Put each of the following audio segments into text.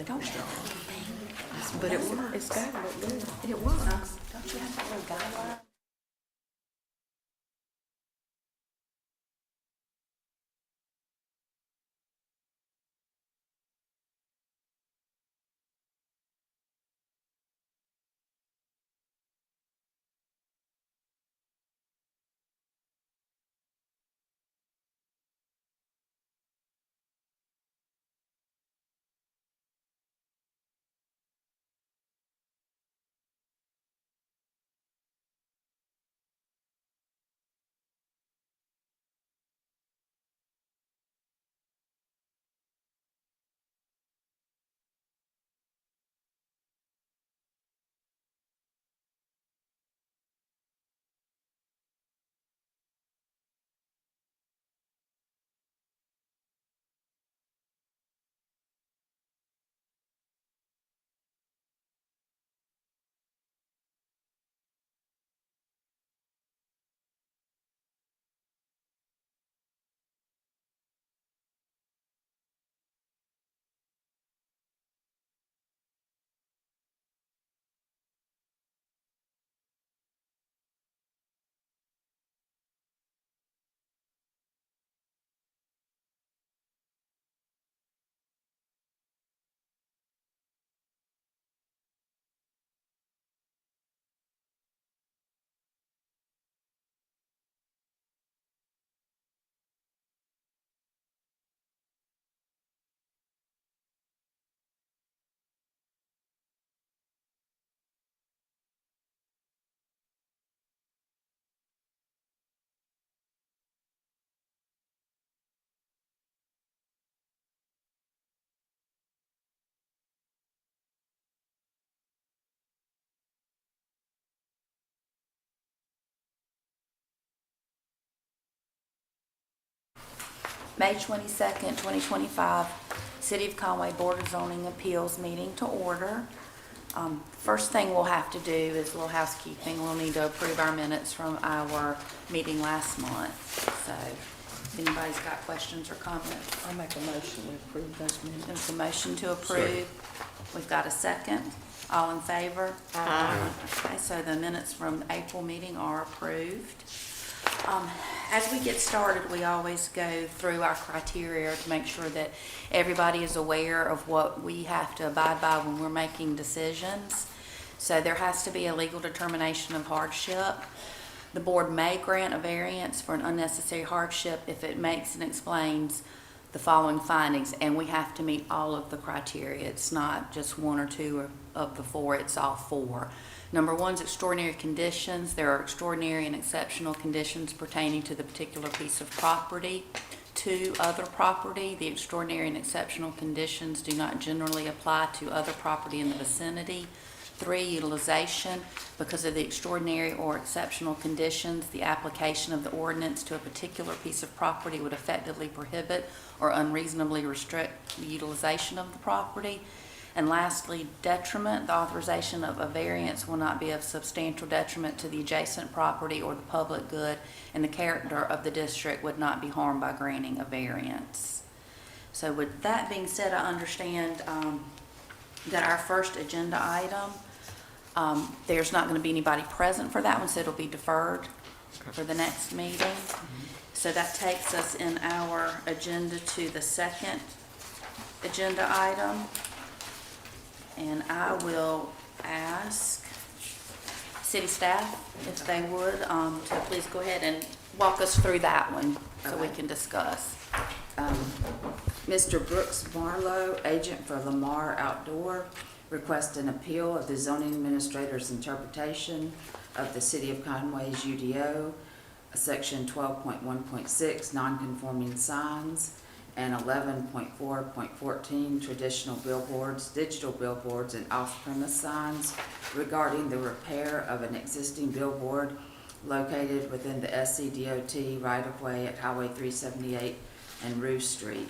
Don't Pepper straw. But it works. It's got to look good. It works. Don't you have that little guideline? May 22nd, 2025, City of Conway Board of Zoning Appeals meeting to order. First thing we'll have to do is a little housekeeping. We'll need to approve our minutes from our meeting last month. So if anybody's got questions or comments. I'll make a motion to approve those minutes. There's a motion to approve. We've got a second. All in favor? Aye. Okay, so the minutes from the April meeting are approved. As we get started, we always go through our criteria to make sure that everybody is aware of what we have to abide by when we're making decisions. So there has to be a legal determination of hardship. The board may grant a variance for an unnecessary hardship if it makes and explains the following findings, and we have to meet all of the criteria. It's not just one or two of the four, it's all four. Number one is extraordinary conditions. There are extraordinary and exceptional conditions pertaining to the particular piece of property. Two, other property. The extraordinary and exceptional conditions do not generally apply to other property in the vicinity. Three, utilization. Because of the extraordinary or exceptional conditions, the application of the ordinance to a particular piece of property would effectively prohibit or unreasonably restrict the utilization of the property. And lastly, detriment. The authorization of a variance will not be of substantial detriment to the adjacent property or the public good, and the character of the district would not be harmed by granting a variance. So with that being said, I understand that our first agenda item, there's not going to be anybody present for that one, so it'll be deferred for the next meeting. So that takes us in our agenda to the second agenda item. And I will ask city staff if they would to please go ahead and walk us through that one so we can discuss. Mr. Brooks Marlowe, agent for Lamar Outdoor, requests an appeal of the zoning administrator's interpretation of the City of Conway's UDO, section 12.1.6, nonconforming signs, and 11.4.14 traditional billboards, digital billboards, and off-premise signs regarding the repair of an existing billboard located within the SCDOT right-of-way at Highway 378 and Rue Street.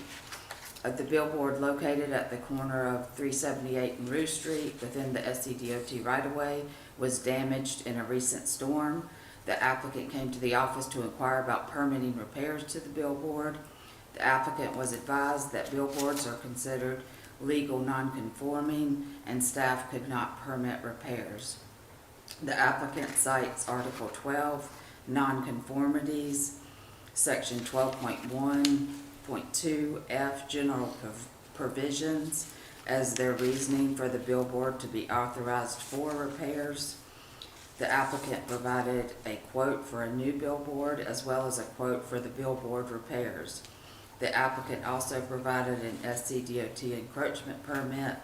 The billboard located at the corner of 378 and Rue Street within the SCDOT right-of-way was damaged in a recent storm. The applicant came to the office to inquire about permitting repairs to the billboard. The applicant was advised that billboards are considered legal nonconforming, and staff could not permit repairs. The applicant cites Article 12, nonconformities, Section 12.1.2F, general provisions, as their reasoning for the billboard to be authorized for repairs. The applicant provided a quote for a new billboard as well as a quote for the billboard repairs. The applicant also provided an SCDOT encroachment permit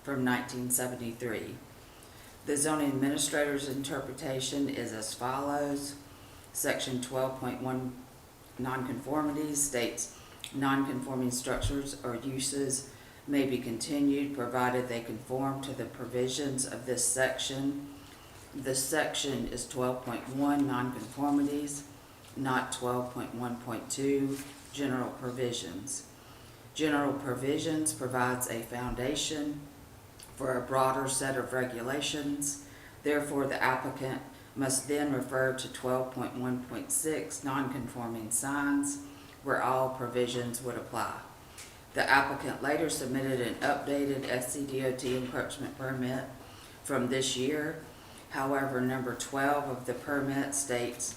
from 1973. The zoning administrator's interpretation is as follows. Section 12.1 nonconformities states nonconforming structures or uses may be continued provided they conform to the provisions of this section. This section is 12.1 nonconformities, not 12.1.2 general provisions. General provisions provides a foundation for a broader set of regulations. Therefore, the applicant must then refer to 12.1.6 nonconforming signs, where all provisions would apply. The applicant later submitted an updated SCDOT encroachment permit from this year. However, number 12 of the permit states,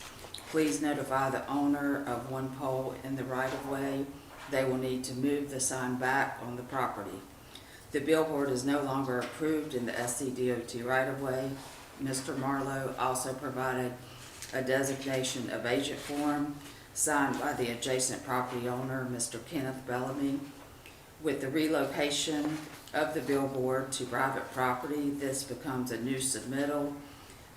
please notify the owner of one pole in the right-of-way. They will need to move the sign back on the property. The billboard is no longer approved in the SCDOT right-of-way. Mr. Marlowe also provided a designation of agent form signed by the adjacent property owner, Mr. Kenneth Bellamy. With the relocation of the billboard to private property, this becomes a new submittal,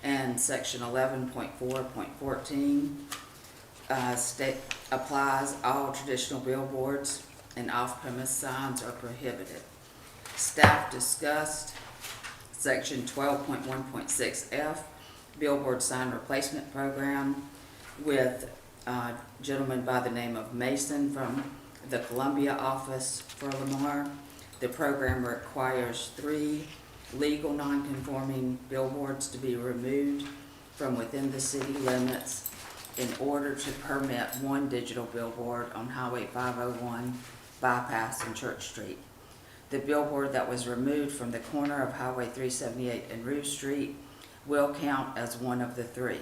and section 11.4.14 applies. All traditional billboards and off-premise signs are prohibited. Staff discussed section 12.1.6F, billboard sign replacement program, with a gentleman by the name of Mason from the Columbia office for Lamar. The program requires 3 legal non-conforming billboards to be removed from within the city limits in order to permit 1 digital billboard on Highway 501 bypass and Church Street. The billboard that was removed from the corner of Highway 378 and Rue Street will count as one of the 3.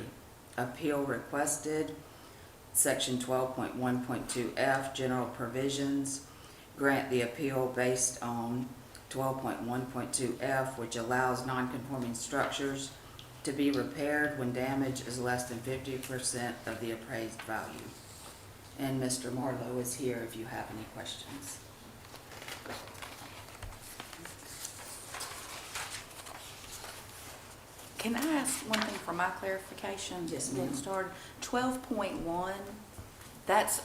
Appeal requested. Section 12.1.2F, general provisions, grant the appeal based on 12.1.2F, which allows non-conforming structures to be repaired when damage is less than 50% of the appraised value. And Mr. Marlowe is here if you have any questions. Can I ask one thing for my clarification? Yes, ma'am. Getting started. 12.1, that's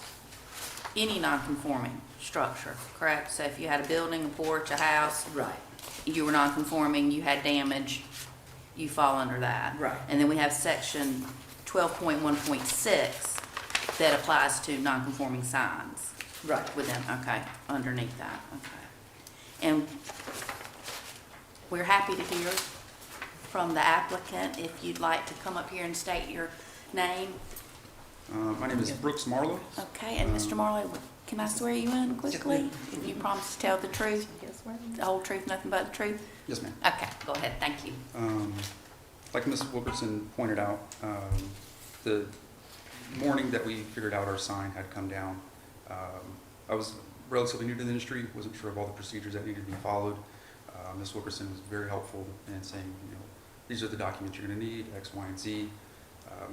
any non-conforming structure, correct? So if you had a building, a porch, a house, Right. you were non-conforming, you had damage, you fall under that. Right. And then we have section 12.1.6 that applies to non-conforming signs Right. within, okay, underneath that, okay. And we're happy to hear from the applicant. If you'd like to come up here and state your name. My name is Brooks Marlowe. Okay, and Mr. Marlowe, can I swear you in quickly? If you promise to tell the truth, the whole truth, nothing but the truth? Yes, ma'am. Okay, go ahead, thank you. Like Ms. Wilkerson pointed out, the morning that we figured out our sign had come down, I was relatively new to the industry, wasn't sure of all the procedures that needed to be followed. Ms. Wilkerson was very helpful in saying, you know, these are the documents you're going to need, X, Y, and Z.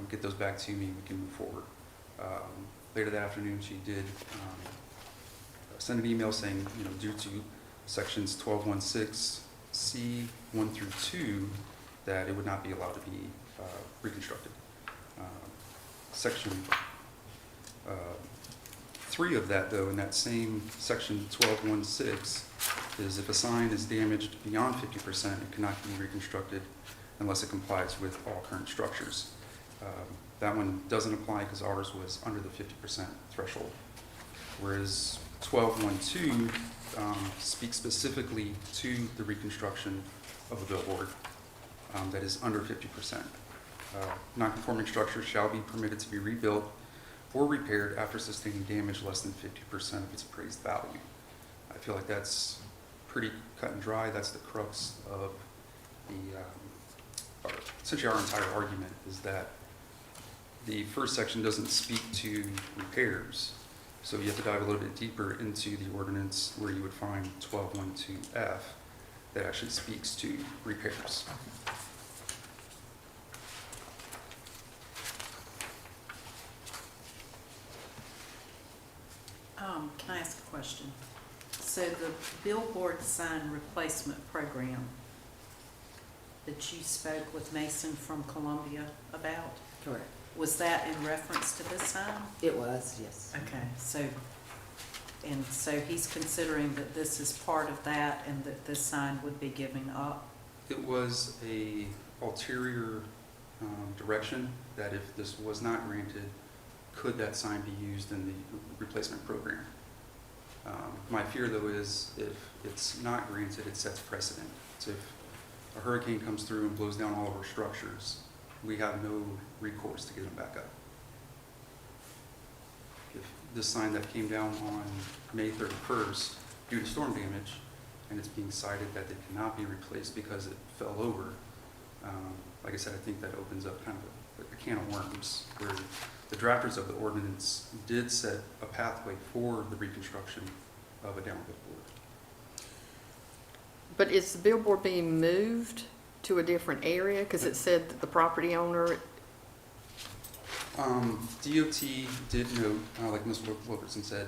Get those back to me, we can move forward. Later that afternoon, she did send an email saying, you know, due to sections 12.16C 1 through 2, that it would not be allowed to be reconstructed. Section 3 of that, though, in that same section 12.16, is if a sign is damaged beyond 50%, it cannot be reconstructed unless it complies with all current structures. That one doesn't apply because ours was under the 50% threshold, whereas 12.1.2 speaks specifically to the reconstruction of a billboard that is under 50%. Non-conforming structures shall be permitted to be rebuilt or repaired after sustaining damage less than 50% of its appraised value. I feel like that's pretty cut and dry. That's the crux of essentially our entire argument is that the first section doesn't speak to repairs. So you have to dive a little bit deeper into the ordinance where you would find 12.12F that actually speaks to repairs. Can I ask a question? So the billboard sign replacement program that you spoke with Mason from Columbia about, Correct. was that in reference to this sign? It was, yes. Okay, so he's considering that this is part of that and that this sign would be giving up? It was a ulterior direction that if this was not granted, could that sign be used in the replacement program? My fear though is if it's not granted, it sets precedent. So if a hurricane comes through and blows down all of our structures, we have no recourse to get them back up. If this sign that came down on May 31st due to storm damage, and it's being cited that it cannot be replaced because it fell over, like I said, I think that opens up kind of a can of worms where the drafters of the ordinance did set a pathway for the reconstruction of a down billboard. But is the billboard being moved to a different area? Because it said that the property owner, DOT did note, like Ms. Wilkerson said,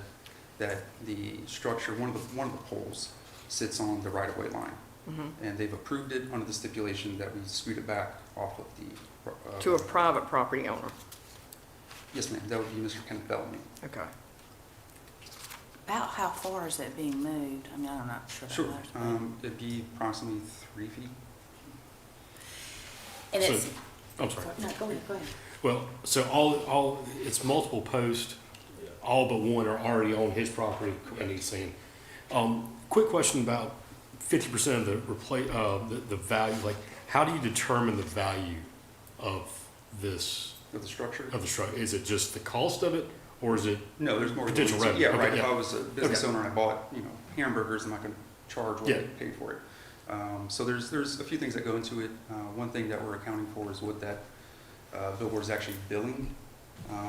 that the structure, one of the poles sits on the right-of-way line. And they've approved it under the stipulation that we scoot it back off of the... to a private property owner. Yes, ma'am. That would be Mr. Kenneth Bellamy. Okay. About how far is it being moved? I mean, I'm not sure. that Sure. matters, It'd be approximately 3 feet. but- And So- it's, I'm sorry. no, go ahead. Well, so all, it's multiple posts, all but one are already on his property, and he's saying. Quick question about 50% of the value, like, how do you determine the value of this, Of the structure? of the structure? Is it just the cost of it, or is it, No, there's more. Potential going into- revenue. Yeah, right. Okay, If yeah. I was a business Okay. owner and I bought, hamburgers, I'm not going to charge what Yeah. I paid for it. So there's a few things that go into it. One thing that we're accounting for is what that billboard is actually billing.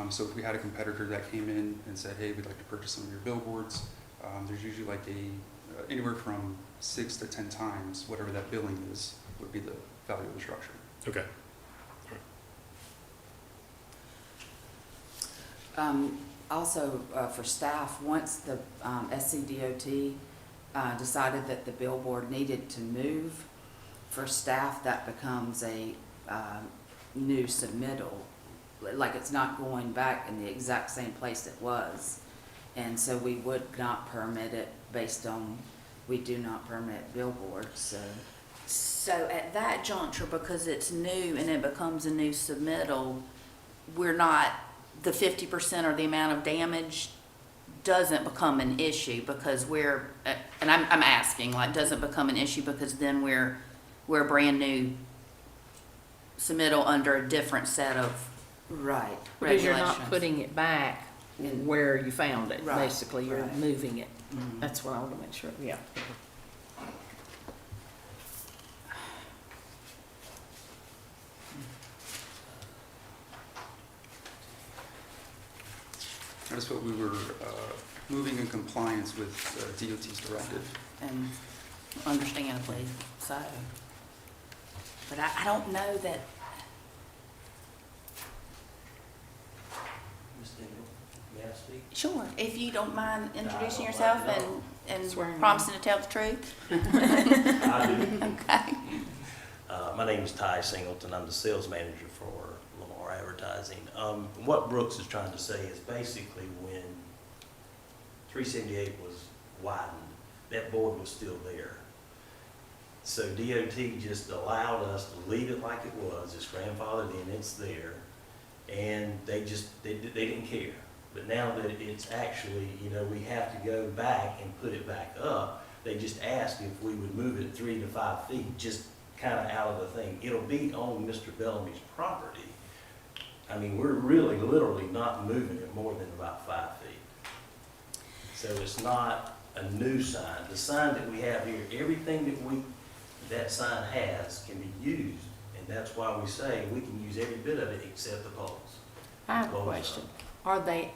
So if we had a competitor that came in and said, hey, we'd like to purchase some of your billboards, there's usually like anywhere from 6 to 10 times whatever that billing is would be the value of the structure. okay. Also, for staff, once the SCDOT decided that the billboard needed to move, for staff, that becomes a new submittal. Like it's not going back in the exact same place it was. And so we would not permit it based on, we do not permit billboards, so. So at that juncture, because it's new and it becomes a new submittal, we're not, the 50% or the amount of damage doesn't become an issue because we're, and I'm asking, like, doesn't become an issue because then we're a brand new submittal under a different set of Right. Because you're not regulations. putting it back where you found it, Right, basically, you're right. moving it. Mhm. That's what I want to make sure, yeah. I just felt we were moving in compliance with DOT's directive. And understandably so. But I don't know that, Ms. Daniel, may I speak? sure, if you don't mind introducing don't yourself mind at and Swearing in. promising to tell the truth. I do. Okay. My name is Ty Singleton. I'm the sales manager for Lamar Advertising. What Brooks is trying to say is basically when 378 was widened, that board was still there. So DOT just allowed us to leave it like it was. It's grandfathered in, it's there. And they didn't care. But now that it's actually, we have to go back and put it back up, they just asked if we would move it 3 to 5 feet, just kind of out of the thing. It'll be on Mr. Bellamy's property. I mean, we're really literally not moving it more than about 5 feet. So it's not a new sign. The sign that we have here, everything that sign has can be used, and that's why we say we can use every bit of it except the poles. I have a Poles question. are- Are they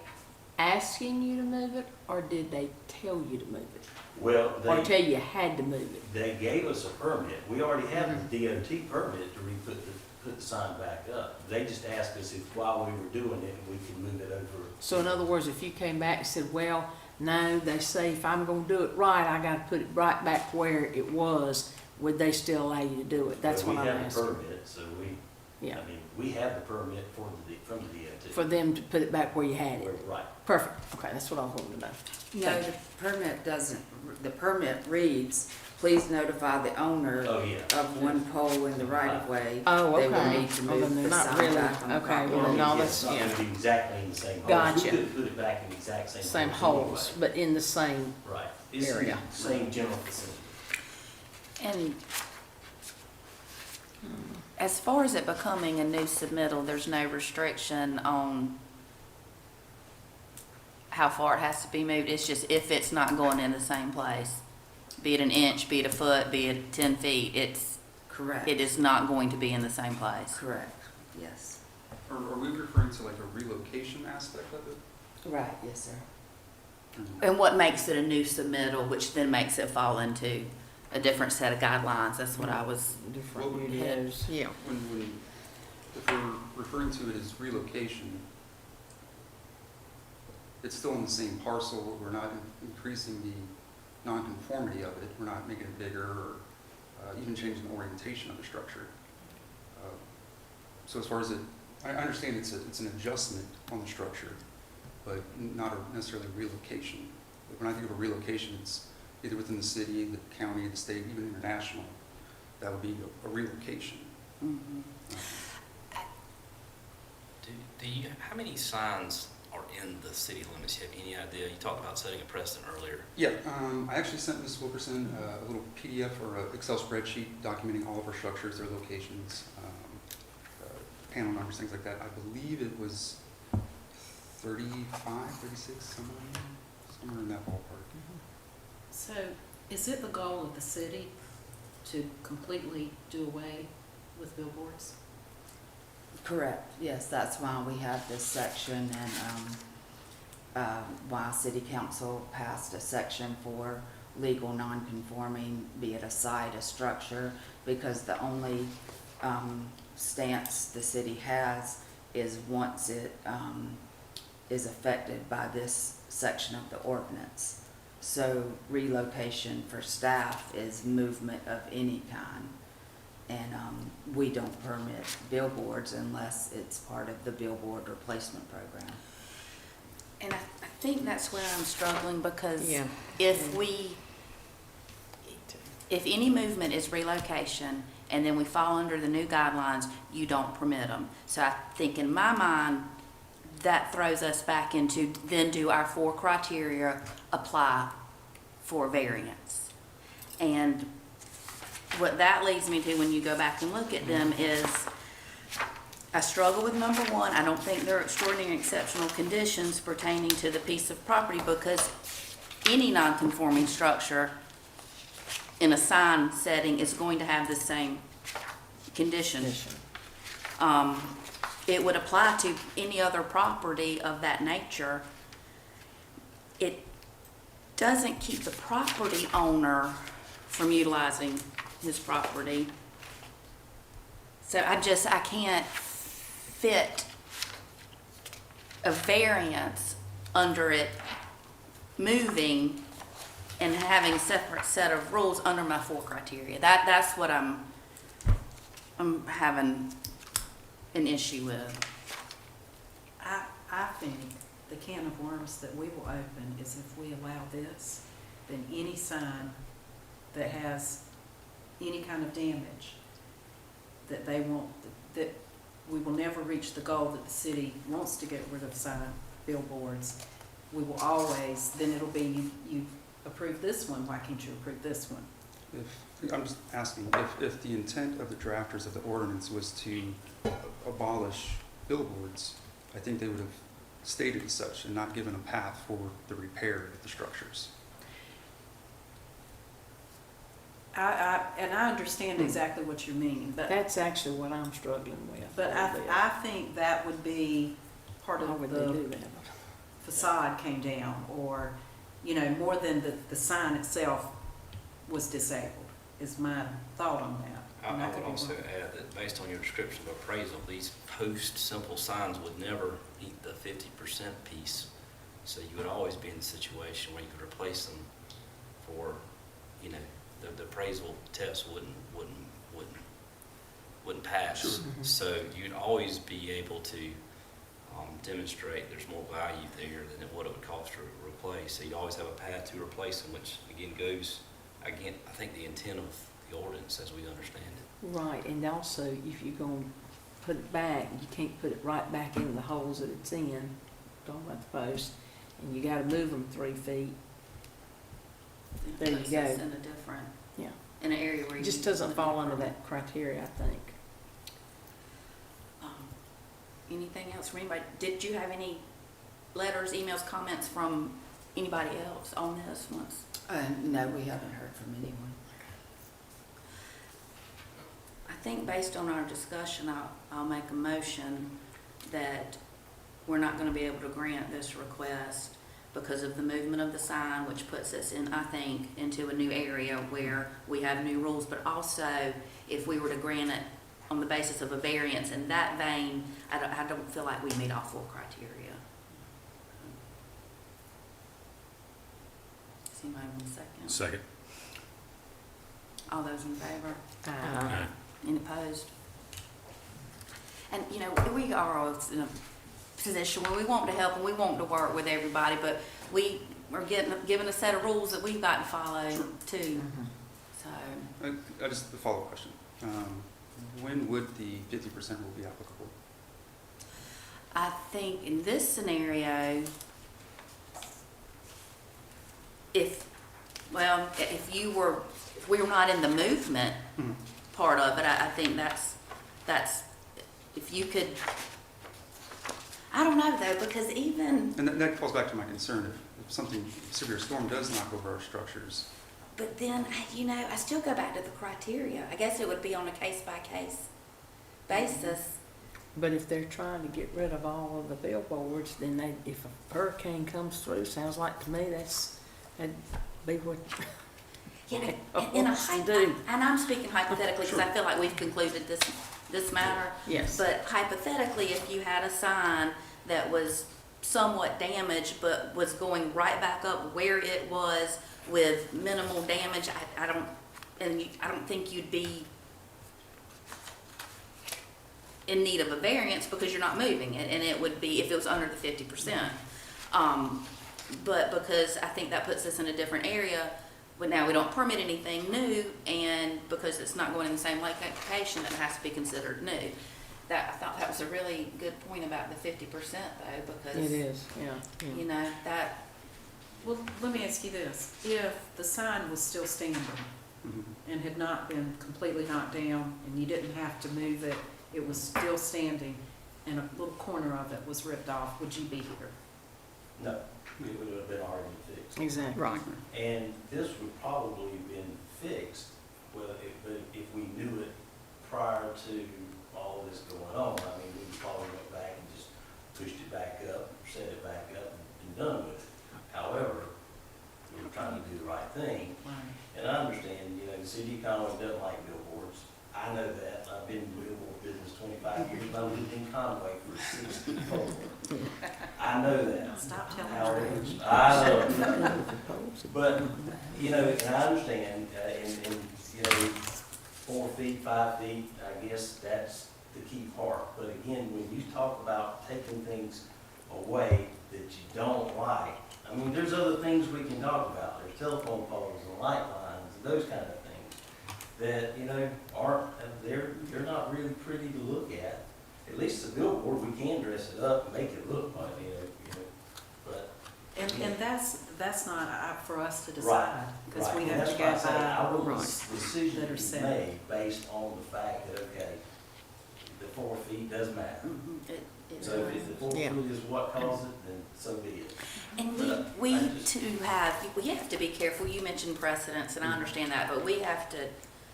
asking you to move it, or did they tell you to move it? Well, Or tell you you had to move it? they gave us a permit. We already have the DOT permit to put the sign back up. They just asked us if while we were doing it, we could move it over. So in other words, if you came back and said, well, no, they say if I'm gonna do it right, I gotta put it right back where it was, would they still allow you to do it? That's what I'm We have the asking. permit, so Yeah, we have the permit from the DOT. for them to put it back where you had We're it. right. Perfect, okay, that's what I was wanting to know. No, the permit doesn't, the permit reads, please notify the owner Oh, yeah. of one pole in the right of way. Oh, They will okay. need to Oh, then move they're the not sign really- back on the okay, property. well, then all Yeah, that's- it's not gonna yeah. be exactly in the same holes. Gotcha. We could put it back in the exact same. Same holes holes, anyway. but in the same, Right. It's in area. the same general vicinity. And as far as it becoming a new submittal, there's no restriction on how far it has to be moved. It's just if it's not going in the same place, be it an inch, be it a foot, be it 10 feet, Correct. it is not going to be in the same place. Correct, yes. Are we referring to like a relocation aspect of it? Right, yes, sir. And what makes it a new submittal, which then makes it fall into a different set of guidelines? That's what I was, Different Well, UDOs. Yeah. If we're referring to it as relocation, it's still in the same parcel, we're not increasing the nonconformity of it, we're not making it bigger or even changing the orientation of the structure. So as far as it, I understand it's an adjustment on the structure, but not necessarily a relocation. When I think of a relocation, it's either within the city, the county, the state, even international. That would be a relocation. mhm. How many signs are in the city limits? You have any idea? You talked about setting a precedent earlier. Yeah, I actually sent Ms. Wilkerson a little PDF or an Excel spreadsheet documenting all of our structures, their locations, panel numbers, things like that. I believe it was 35, 36, somewhere in that ballpark. So is it the goal of the city to completely do away with billboards? Correct, yes, that's why we have this section and why city council passed a section for legal non-conforming, be it a site, a structure, because the only stance the city has is once it is affected by this section of the ordinance. So relocation for staff is movement of any kind. And we don't permit billboards unless it's part of the billboard replacement program. And I think that's where I'm struggling, because Yeah. if any movement is relocation, and then we fall under the new guidelines, you don't permit them. So I think in my mind, that throws us back into, then do our 4 criteria apply for variance? And what that leads me to when you go back and look at them is, I struggle with number 1. I don't think there are extraordinary and exceptional conditions pertaining to the piece of property, because any non-conforming structure in a sign setting is going to have the same conditions. It would apply to any other property of that nature. It doesn't keep the property owner from utilizing his property. So I can't fit a variance under it moving and having a separate set of rules under my 4 criteria. That's what I'm having an issue with. I think the can of worms that we will open is if we allow this, then any sign that has any kind of damage that they want, that we will never reach the goal that the city wants to get rid of sign billboards. We will always, then it'll be, you approve this one, why can't you approve this one? I'm just asking, if the intent of the drafters of the ordinance was to abolish billboards, I think they would have stated as such and not given a path for the repair of the structures. And I understand exactly what you're meaning, but That's actually what I'm struggling with. But a little bit. I think that would be part Why of would they the do that? facade came down, or, more than the sign itself was disabled, is my thought on that. And I could would be also wrong. add that based on your description of appraisal, these post simple signs would never meet the 50% piece. So you would always be in the situation where you could replace them for, the appraisal test wouldn't pass. Sure. So you'd always be able to demonstrate there's more value there than what it would cost to replace. So you always have a path to replace them, which again goes, I think the intent of the ordinance as we understand it. Right, and also if you're gonna put it back, you can't put it right back in the holes that it's in, talking about the post, and you gotta move them 3 feet. There you Puts go. us in a different, Yeah. in an area where you. It just need doesn't to fall be under permanent. that criteria, I think. Anything else from anybody? Did you have any letters, emails, comments from anybody else on this once? No, we haven't heard from anyone. I think based on our discussion, I'll make a motion that we're not gonna be able to grant this request because of the movement of the sign, which puts us in, I think, into a new area where we have new rules, but also if we were to grant it on the basis of a variance in that vein, I don't feel like we meet all 4 criteria. Does anybody want a second? Second. All those in favor? Aye. Any opposed? And, we are always in a position where we want to help and we want to work with everybody, but we are given a set of rules that we've got to follow too. So, I just, the follow-up question. When would the 50% rule be applicable? I think in this scenario, if we were not in the movement part of it, I think that's, if you could, I don't know though, because even, And that falls back to my concern. If something, severe storm does knock over our structures, but then, I still go back to the criteria. I guess it would be on a case-by-case basis. But if they're trying to get rid of all of the billboards, then if a hurricane comes through, sounds like to me that'd be what. Yeah, Okay. and What's to do? and I'm speaking hypothetically because I feel like we've concluded this matter. Yes. But hypothetically, if you had a sign that was somewhat damaged but was going right back up where it was with minimal damage, I don't think you'd be in need of a variance because you're not moving it, and it would be if it was under the 50%. But because I think that puts us in a different area, but now we don't permit anything new, and because it's not going in the same location, it has to be considered new. I thought that was a really good point about the 50% though, because It is, yeah. That, Well, let me ask you this. If the sign was still standing and had not been completely knocked down and you didn't have to move it, it was still standing and a little corner of it was ripped off, would you be here? No, it would have been already fixed. Exactly. Right. And this would probably have been fixed, if we knew it prior to all of this going on. I mean, we probably went back and just pushed it back up, set it back up, and done with it. However, we were trying to do the right thing. Right. And I understand, the city of Conway doesn't like billboards. I know that. I've been in the billboard business 25 years, and I lived in Conway for 64. I know that. Stop telling However, me. I know. But, and I understand, and 4 feet, 5 feet, I guess that's the key part. But again, when you talk about taking things away that you don't like, I mean, there's other things we can talk about. There's telephone poles and light lines and those kind of things that, aren't, they're not really pretty to look at. At least the billboard, we can dress it up and make it look like, but. And that's not for us to Right, decide, because we right. And have to that's go why I say by. I will Right. decision That are be set. made based on the fact that, okay, the 4 feet does matter. So if it's the 4 Yeah. foot is what caused it, then so be it. And But we I just- too we have to be careful. You mentioned precedents, and I understand that, but we have to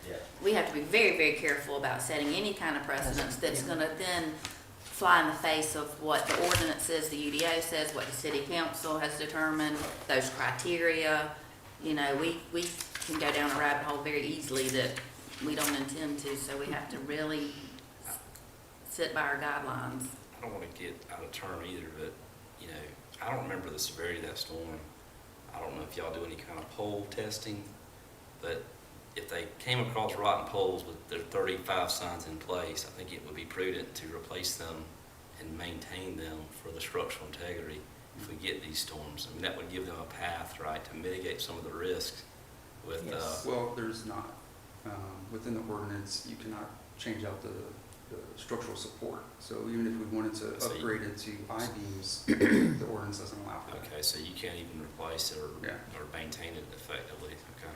Yeah. be very, very careful about setting any kind of precedents that's gonna then fly in the face of what the ordinance says, the UDO says, what the city council has determined, those criteria. You know, we can go down a rabbit hole very easily that we don't intend to, so we have to really sit by our guidelines. I don't want to get out of turn either, but, you know, I don't remember the severity of that storm. I don't know if y'all do any kind of pole testing, but if they came across rotten poles with their 35 signs in place, I think it would be prudent to replace them and maintain them for the structural integrity if we get these storms. I mean, that would give them a path, right, to mitigate some of the risks with, Yes. Well, there's not. Within the ordinance, you cannot change out the structural support. So even if we wanted to So you- upgrade it to I-beams, the ordinance doesn't allow for that. okay, so you can't even replace it Yeah. or maintain it effectively, okay.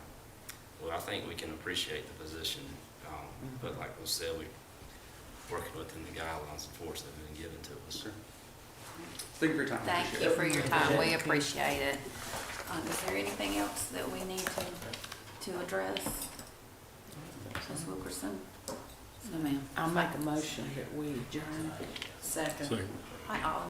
Well, I think we can appreciate the position, but like we said, we're working within the guidelines, of course, that have been given to us. Okay. Thank you for your time. I Thank appreciate you it. for your time, we appreciate it. Is there anything else that we need to address? Ms. Wilkerson? No, ma'am. I'll make a motion that we adjourn. Second. So, All